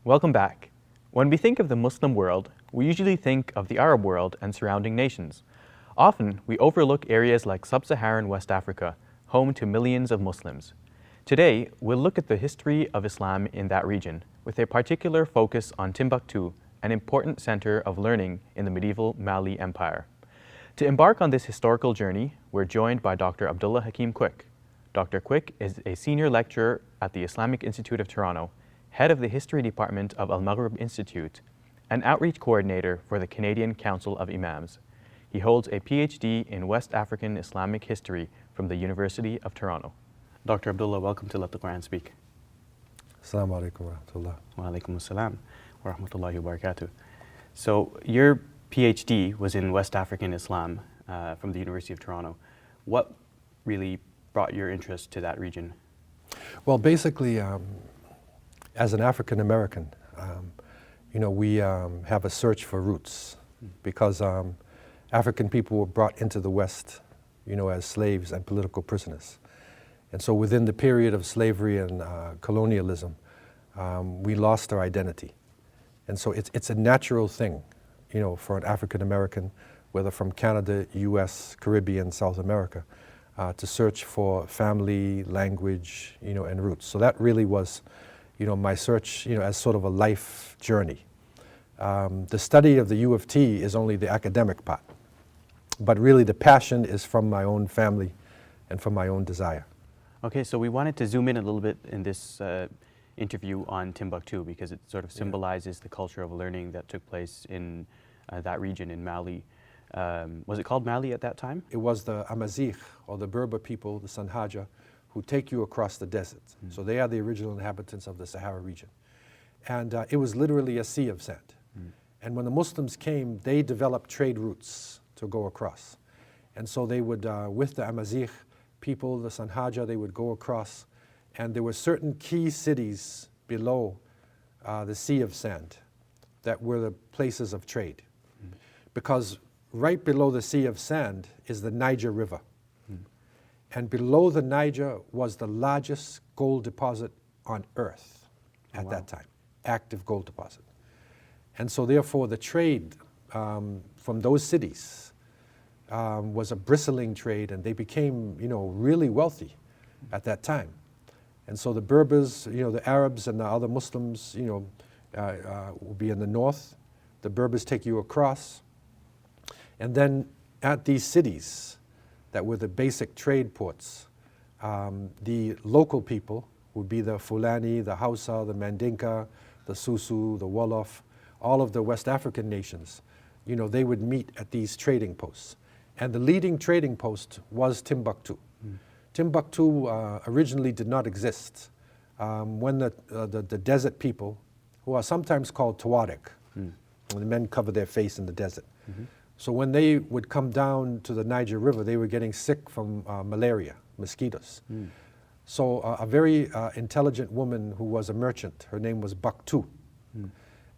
Welcome back. When we think of the Muslim world, we usually think of the Arab world and surrounding nations. Often, we overlook areas like sub-Saharan West Africa, home to millions of Muslims. Today, we'll look at the history of Islam in that region, with a particular focus on Timbuktu, an important center of learning in the medieval Mali Empire. To embark on this historical journey, we're joined by Dr. Abdullah Hakim Quick. Dr. Quick is a senior lecturer at the Islamic Institute of Toronto, head of the History Department of Al-Maghrib Institute, and outreach coordinator for the Canadian Council of Imams. He holds a PhD in West African Islamic History from the University of Toronto. Dr. Abdullah, welcome to Let the Quran Speak. Assalamu alaikum wa rahmatullah. Wa alaikum assalam wa rahmatullahi wa barakatuh. So your PhD was in West African Islam from the University of Toronto. What really brought your interest to that region? Well, basically, as an African American, we have a search for roots because African people were brought into the West, as slaves and political prisoners. And so within the period of slavery and colonialism, we lost our identity. And so it's a natural thing, for an African American, whether from Canada, US, Caribbean, South America, to search for family, language, and roots. So that really was my search, as sort of a life journey. The study of the U of T is only the academic part, but really the passion is from my own family and from my own desire. Okay, so we wanted to zoom in a little bit in this interview on Timbuktu because it sort of symbolizes the culture of learning that took place in that region in Mali. Was it called Mali at that time? It was the Amazigh, or the Berber people, the Sanhaja, who take you across the desert. So they are the original inhabitants of the Sahara region. And it was literally a sea of sand. And when the Muslims came, they developed trade routes to go across. And so they would, with the Amazigh people, the Sanhaja, they would go across. And there were certain key cities below the sea of sand that were the places of trade. Because right below the sea of sand is the Niger River. And below the Niger was the largest gold deposit on earth at that time, active gold deposit. And so therefore the trade from those cities was a bristling trade, and they became, really wealthy at that time. And so the Berbers, the Arabs and the other Muslims, will be in the north. The Berbers take you across. And then at these cities that were the basic trade ports, the local people would be the Fulani, the Hausa, the Mandinka, the Susu, the Wolof, all of the West African nations. They would meet at these trading posts. And the leading trading post was Timbuktu. Timbuktu originally did not exist. When the desert people, who are sometimes called Tuareg, when the men cover their face in the desert. So when they would come down to the Niger River, they were getting sick from malaria, mosquitoes. So a very intelligent woman who was a merchant, her name was Baktu.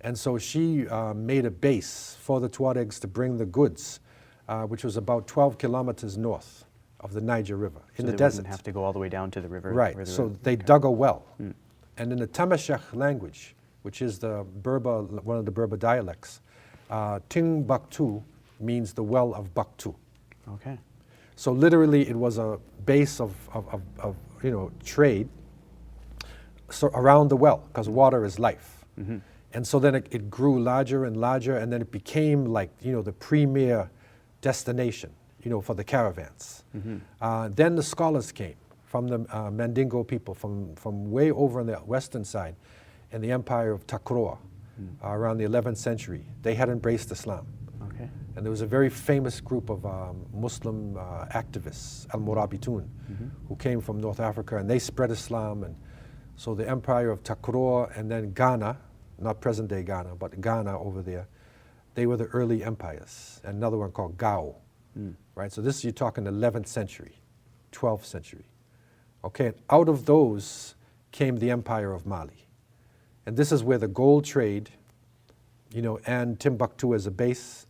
And so she made a base for the Tuaregs to bring the goods, which was about 12 kilometers north of the Niger River, in the desert. So they wouldn't have to go all the way down to the river? Right, so they dug a well. And in the Tamashek language, which is the Berber, one of the Berber dialects, Timbuktu means the well of Baktu. Okay. So literally it was a base of trade around the well, because water is life. And so then it grew larger and larger, and then it became like, the premier destination, for the caravans. Then the scholars came from the Mandingo people, from way over on the western side, in the empire of Takroa, around the 11th century. They had embraced Islam. Okay. And there was a very famous group of Muslim activists, Al-Murabitun, who came from North Africa, and they spread Islam. And so the empire of Takroa, and then Ghana, not present-day Ghana, but Ghana over there, they were the early empires. And another one called Gao, right? So this, you're talking 11th century, 12th century. Okay, and out of those came the empire of Mali. And this is where the gold trade, and Timbuktu as a base,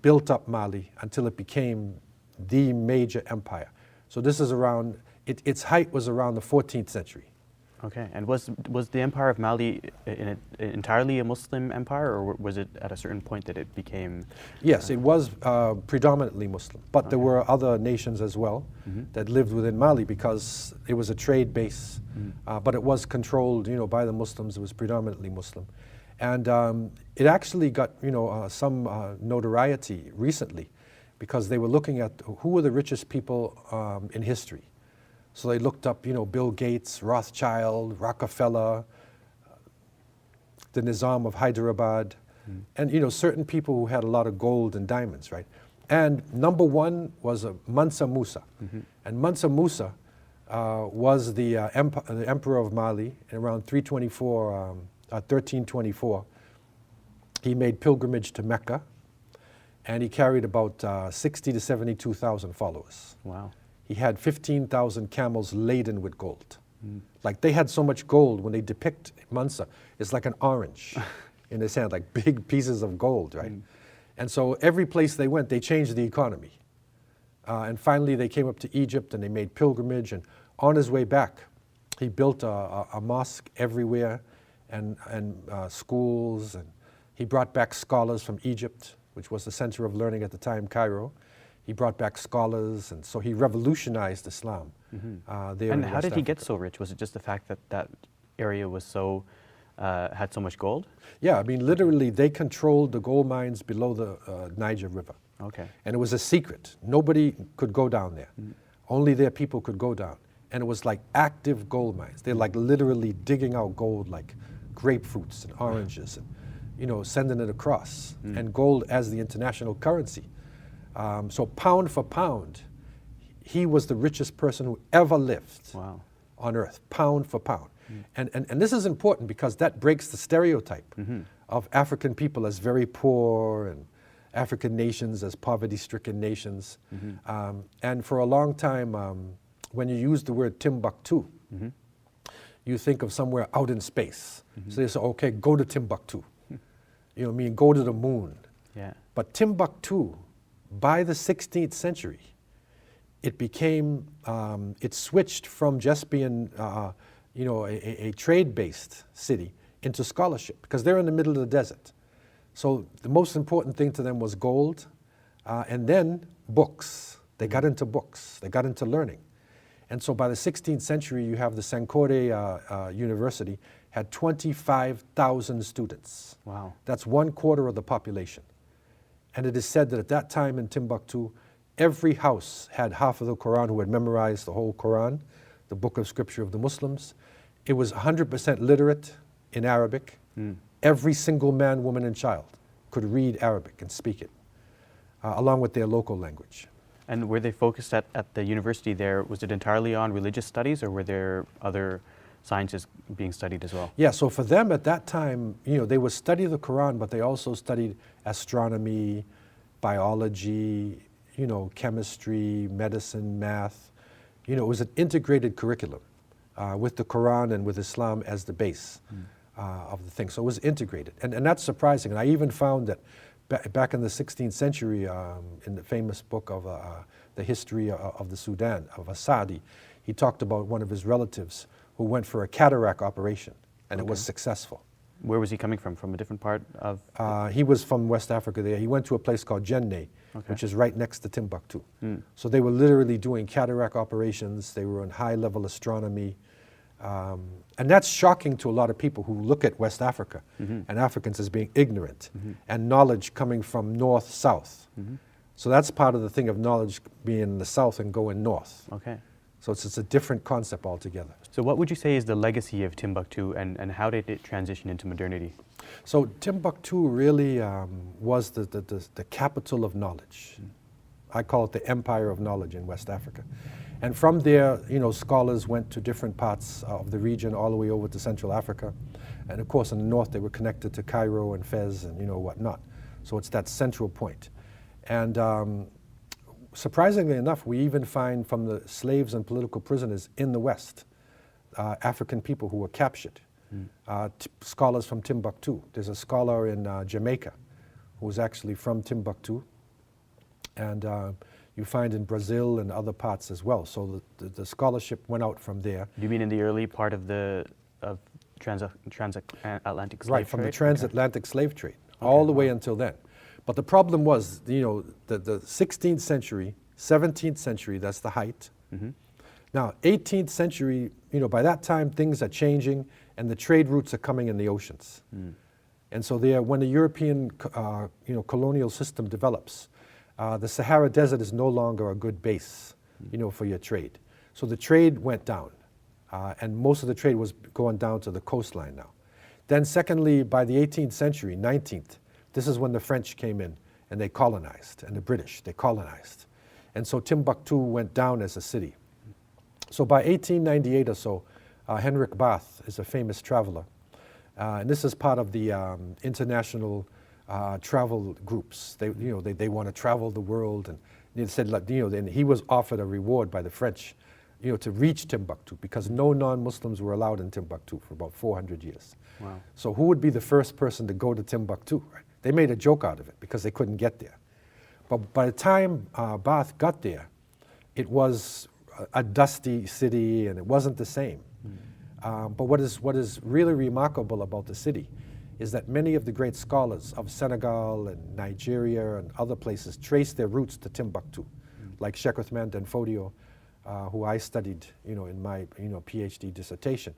built up Mali until it became the major empire. So this is around, its height was around the 14th century. Okay, and was the Empire of Mali entirely a Muslim empire, or was it at a certain point that it became? Yes, it was predominantly Muslim, but there were other nations as well that lived within Mali because it was a trade base, but it was controlled, by the Muslims. It was predominantly Muslim, and it actually got, some notoriety recently because they were looking at who were the richest people in history. So they looked up, Bill Gates, Rothschild, Rockefeller, the Nizam of Hyderabad, and, certain people who had a lot of gold and diamonds, right? And number one was Mansa Musa. And Mansa Musa was the emperor of Mali in around 1324. He made pilgrimage to Mecca, and he carried about 60 to 72,000 followers. Wow. He had 15,000 camels laden with gold. Like they had so much gold when they depict Mansa, it's like an orange in his hand, like big pieces of gold, right? And so every place they went, they changed the economy. And finally they came up to Egypt and they made pilgrimage, and on his way back, he built a mosque everywhere and schools, and he brought back scholars from Egypt, which was the center of learning at the time, Cairo. He brought back scholars, and so he revolutionized Islam there. And in how West did he get Africa. so rich? Was it just the fact that that area was so had so much gold? Yeah, I mean, literally, they controlled the gold mines below the Niger River. Okay. And it was a secret. Nobody could go down there. Only their people could go down. And it was like active gold mines. They're like literally digging out gold like grapefruits and oranges and, sending it across. And gold as the international currency. So pound for pound, he was the richest person who ever lived on earth, pound for pound. And this is important because that breaks the stereotype of African people as very poor and African nations as poverty-stricken nations. And for a long time, when you use the word Timbuktu, you think of somewhere out in space. So they say, okay, go to Timbuktu. Go to the moon. Yeah. But Timbuktu, by the 16th century, it became, it switched from just being, a trade-based city into scholarship, because they're in the middle of the desert. So the most important thing to them was gold, and then books. They got into books. They got into learning. And so by the 16th century, you have the Sankore University had 25,000 students. Wow. That's 1/4 of the population. And it is said that at that time in Timbuktu, every house had half of the Quran who had memorized the whole Quran, the book of scripture of the Muslims. It was 100% literate in Arabic. Every single man, woman, and child could read Arabic and speak it, along with their local language. And were they focused at the university there, was it entirely on religious studies, or were there other sciences being studied as well? Yeah, so for them at that time, they would study the Quran, but they also studied astronomy, biology, chemistry, medicine, math. It was an integrated curriculum with the Quran and with Islam as the base of the thing. So it was integrated. And that's surprising. And I even found that back in the 16th century, in the famous book of the history of the Sudan, of Asadi, he talked about one of his relatives who went for a cataract operation, and it was successful. Where was he coming from? From a different part of? He was from West Africa there. He went to a place called Jenne, which is right next to Timbuktu. So they were literally doing cataract operations. They were in high-level astronomy. And that's shocking to a lot of people who look at West Africa and Africans as being ignorant and knowledge coming from north-south. So that's part of the thing of knowledge being in the south and going north. Okay. So it's a different concept altogether. So what would you say is the legacy of Timbuktu, and how did it transition into modernity? So Timbuktu really was the capital of knowledge. I call it the empire of knowledge in West Africa. And from there, scholars went to different parts of the region, all the way over to Central Africa. And of course, in the north, they were connected to Cairo and Fez and whatnot. So it's that central point. And surprisingly enough, we even find from the slaves and political prisoners in the West, African people who were captured, scholars from Timbuktu. There's a scholar in Jamaica who was actually from Timbuktu. And you find in Brazil and other parts as well. So the scholarship went out from there. Do you mean in the early part of the transatlantic slave Right, from trade? the transatlantic slave trade, all the way until then. But the problem was, you know, the 16th century, 17th century, that's the height. Now, 18th century, you know, by that time things are changing and the trade routes are coming in the oceans. And so there, when the European you know, colonial system develops, the Sahara Desert is no longer a good base, you know, for your trade. So the trade went down, and most of the trade was going down to the coastline now. Then secondly, by the 18th century, 19th, this is when the French came in and they colonized, and the British, they colonized. And so Timbuktu went down as a city. So by 1898 or so, Henrik Bath is a famous traveler. And this is part of the international travel groups. They, you know, they want to travel the world, and they said, like, you know, then he was offered a reward by the French, you know, to reach Timbuktu, because no non-Muslims were allowed in Timbuktu for about 400 years. Wow. So who would be the first person to go to Timbuktu? Right? They made a joke out of it because they couldn't get there. But by the time Bath got there, it was a dusty city, and it wasn't the same. But what is really remarkable about the city is that many of the great scholars of Senegal and Nigeria and other places trace their roots to Timbuktu, like Sheikh Uthman Danfodio, who I studied, you know, in my, you know, PhD dissertation,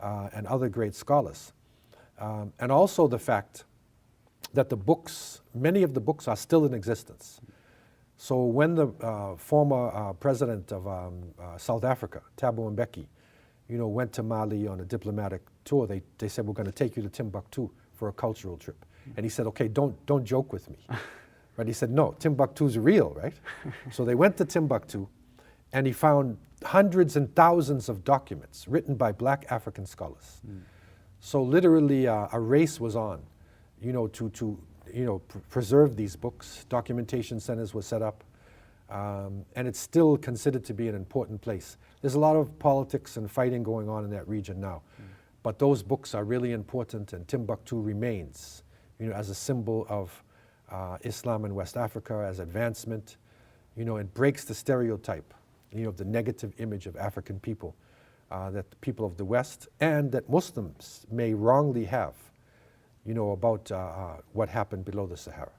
and other great scholars. And also the fact that the books, many of the books are still in existence. So when the former president of South Africa, Thabo Mbeki, you know, went to Mali on a diplomatic tour, they said, we're going to take you to Timbuktu for a cultural trip. And he said, okay, don't joke with me. Right? He said, no, Timbuktu's real, right? So they went to Timbuktu, and he found hundreds and thousands of documents written by black African scholars. So literally a race was on, you know, to you know, preserve these books. Documentation centers were set up, and it's still considered to be an important place. There's a lot of politics and fighting going on in that region now, but those books are really important, and Timbuktu remains, you know, as a symbol of Islam in West Africa, as advancement. You know, it breaks the stereotype, you know, the negative image of African people that the people of the West and that Muslims may wrongly have, you know, about what happened below the Sahara.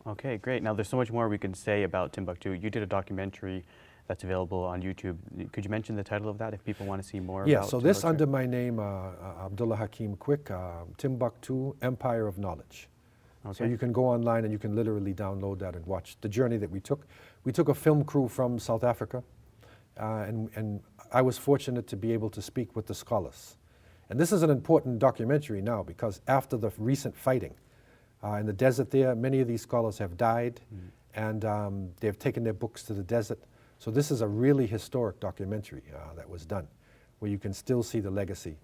Okay, great. Now, there's so much more we can say about Timbuktu. You did a documentary that's available on YouTube. Could you mention the title of that if people want to see more about so this Timbuktu? under my name, Abdullah Hakim Quick, Timbuktu, Empire of Knowledge. Okay. So you can go online and you can literally download that and watch the journey that we took. We took a film crew from South Africa, and I was fortunate to be able to speak with the scholars. And this is an important documentary now, because after the recent fighting in the desert there, many of these scholars have died, and they've taken their books to the desert. So this is a really historic documentary that was done, where you can still see the legacy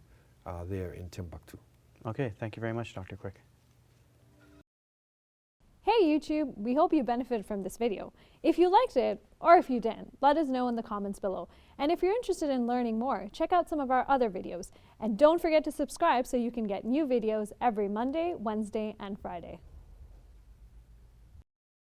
there in Timbuktu. Okay, thank you very much, Dr. Quick. Hey YouTube, we hope you benefited from this video. If you liked it, or if you didn't, let us know in the comments below. And if you're interested in learning more, check out some of our other videos. And don't forget to subscribe so you can get new videos every Monday, Wednesday, and Friday.